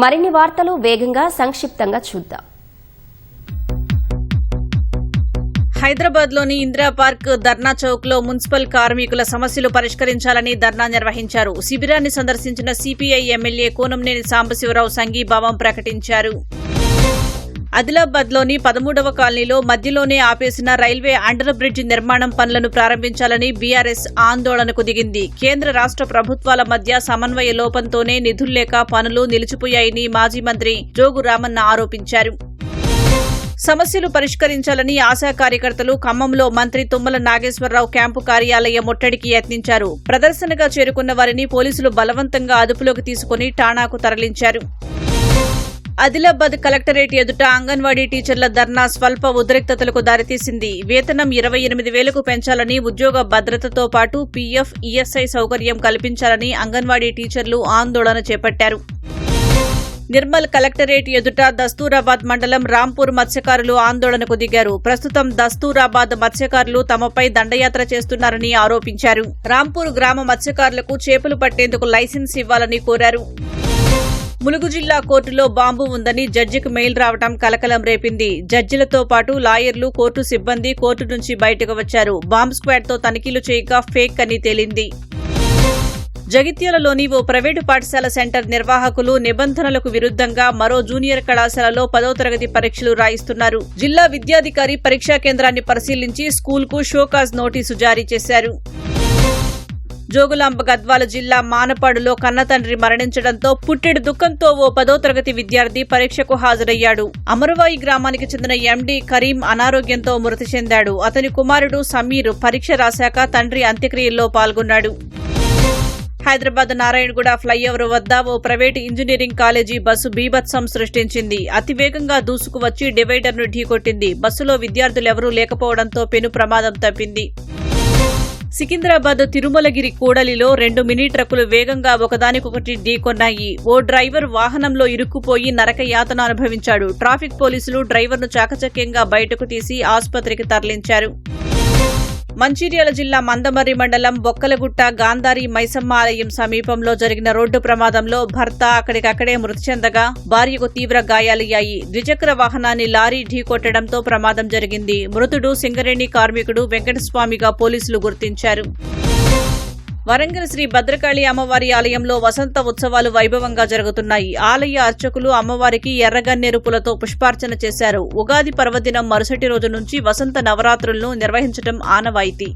మరిన్ని వార్తలు వేగంగా సంక్షిప్తంగా చూద్దాం. హైదరాబాద్లోని ఇందిరా పార్క్ ధర్నా చౌక్లో మున్సిపల్ కార్మికుల సమస్యలు పరిష్కరించాలని ధర్నా నిర్వహించారు. శిబిరాన్ని సందర్శించిన సిపిఐ ఎమ్మెల్యే కూనంనేని సాంబశివరావు సంఘీభావం ప్రకటించారు. ఆదిలాబాద్లోని 13వ కాలనీలో మధ్యలోనే ఆపేసిన రైల్వే అండర్ బ్రిడ్జ్ నిర్మాణం పనులను ప్రారంభించాలని బీఆర్ఎస్ ఆందోళనకు దిగింది. కేంద్ర రాష్ట్ర ప్రభుత్వాల మధ్య సమన్వయ లోపంతోనే నిధుల్లేక పనులు నిలిచిపోయాయని మాజీ మంత్రి జోగు రామన్న ఆరోపించారు. సమస్యలు పరిష్కరించాలని ఆశా కార్యకర్తలు ఖమ్మంలో మంత్రి తుమ్మల నాగేశ్వరరావు క్యాంపు కార్యాలయ ముట్టడికి యత్నించారు. ప్రదర్శనగా చేరుకున్న వారిని పోలీసులు బలవంతంగా అదుపులోకి తీసుకుని ఠాణాకు తరలించారు. ఆదిలాబాద్ కలెక్టరేట్ ఎదుట అంగన్వాడీ టీచర్ల ధర్నా స్వల్ప ఉద్రిక్తతలకు దారితీసింది. వేతనం 28,000కు పెంచాలని, ఉద్యోగ భద్రతతో పాటు పీఎఫ్, ఈఎస్ఐ సౌకర్యం కల్పించాలని అంగన్వాడీ టీచర్లు ఆందోళన చేపట్టారు. నిర్మల్ కలెక్టరేట్ ఎదుట దస్తూరాబాద్ మండలం రాంపూర్ మత్స్యకారులు ఆందోళనకు దిగారు. ప్రస్తుతం దస్తూరాబాద్ మత్స్యకారులు తమపై దండయాత్ర చేస్తున్నారని ఆరోపించారు. రాంపూర్ గ్రామ మత్స్యకారులకు చేపలు పట్టేందుకు లైసెన్స్ ఇవ్వాలని కోరారు. ములుగు జిల్లా కోర్టులో బాంబు ఉందని జడ్జికి మెయిల్ రావడం కలకలం రేపింది. జడ్జిలతో పాటు లాయర్లు, కోర్టు సిబ్బంది కోర్టు నుంచి బయటకు వచ్చారు. బాంబ్ స్క్వాడ్తో తనిఖీలు చేయగా ఫేక్ అని తేలింది. జగిత్యాలలోని ఓ ప్రైవేటు పాఠశాల సెంటర్ నిర్వాహకులు నిబంధనలకు విరుద్ధంగా మరో జూనియర్ కళాశాలలో 10వ తరగతి పరీక్షలు రాయిస్తున్నారు. జిల్లా విద్యాధికారి పరీక్షా కేంద్రాన్ని పరిశీలించి స్కూల్కు షోకాజ్ నోటీసు జారీ చేశారు. జోగులాంబ గద్వాల జిల్లా మానపాడులో కన్నతండ్రి మరణించడంతో పుట్టెడు దుఃఖంతో ఓ 10వ తరగతి విద్యార్థి పరీక్షకు హాజరయ్యాడు. అమరవాయి గ్రామానికి చెందిన ఎండీ కరీం అనారోగ్యంతో మృతి చెందాడు. అతని కుమారుడు సమీర్ పరీక్ష రాశాక తండ్రి అంత్యక్రియల్లో పాల్గొన్నాడు. హైదరాబాద్ నారాయణగూడ ఫ్లైఓవర్ వద్ద ఓ ప్రైవేటు ఇంజనీరింగ్ కాలేజీ బస్సు బీభత్సం సృష్టించింది. అతివేగంగా దూసుకువచ్చి డివైడర్ను ఢీకొట్టింది. బస్సులో విద్యార్థులెవరూ లేకపోవడంతో పెను ప్రమాదం తప్పింది. సికింద్రాబాద్ తిరుమలగిరి కూడలిలో 2 మినీ ట్రక్కులు వేగంగా ఒకదానికొకటి ఢీకొన్నాయి. ఓ డ్రైవర్ వాహనంలో ఇరుక్కుపోయి నరకయాతన అనుభవించాడు. ట్రాఫిక్ పోలీసులు డ్రైవర్ను చాకచక్యంగా బయటకు తీసి ఆసుపత్రికి తరలించారు. మంచిర్యాల జిల్లా మందమర్రి మండలం బొక్కలగుట్ట గాంధారి మైసమ్మ ఆలయం సమీపంలో జరిగిన రోడ్డు ప్రమాదంలో భర్త అక్కడికక్కడే మృతి చెందగా భార్యకు తీవ్ర గాయాలయ్యాయి. ద్విచక్ర వాహనాన్ని లారీ ఢీకొట్టడంతో ప్రమాదం జరిగింది. మృతుడు సింగరేణి కార్మికుడు వెంకటస్వామిగా పోలీసులు గుర్తించారు. వరంగల్ శ్రీ భద్రకాళి అమ్మవారి ఆలయంలో వసంత ఉత్సవాలు వైభవంగా జరుగుతున్నాయి. ఆలయ అర్చకులు అమ్మవారికి ఎర్రగన్నేరు పూలతో పుష్పార్చన చేశారు. ఉగాది పర్వదినం మరుసటి రోజు నుంచి వసంత నవరాత్రులను నిర్వహించడం ఆనవాయితీ.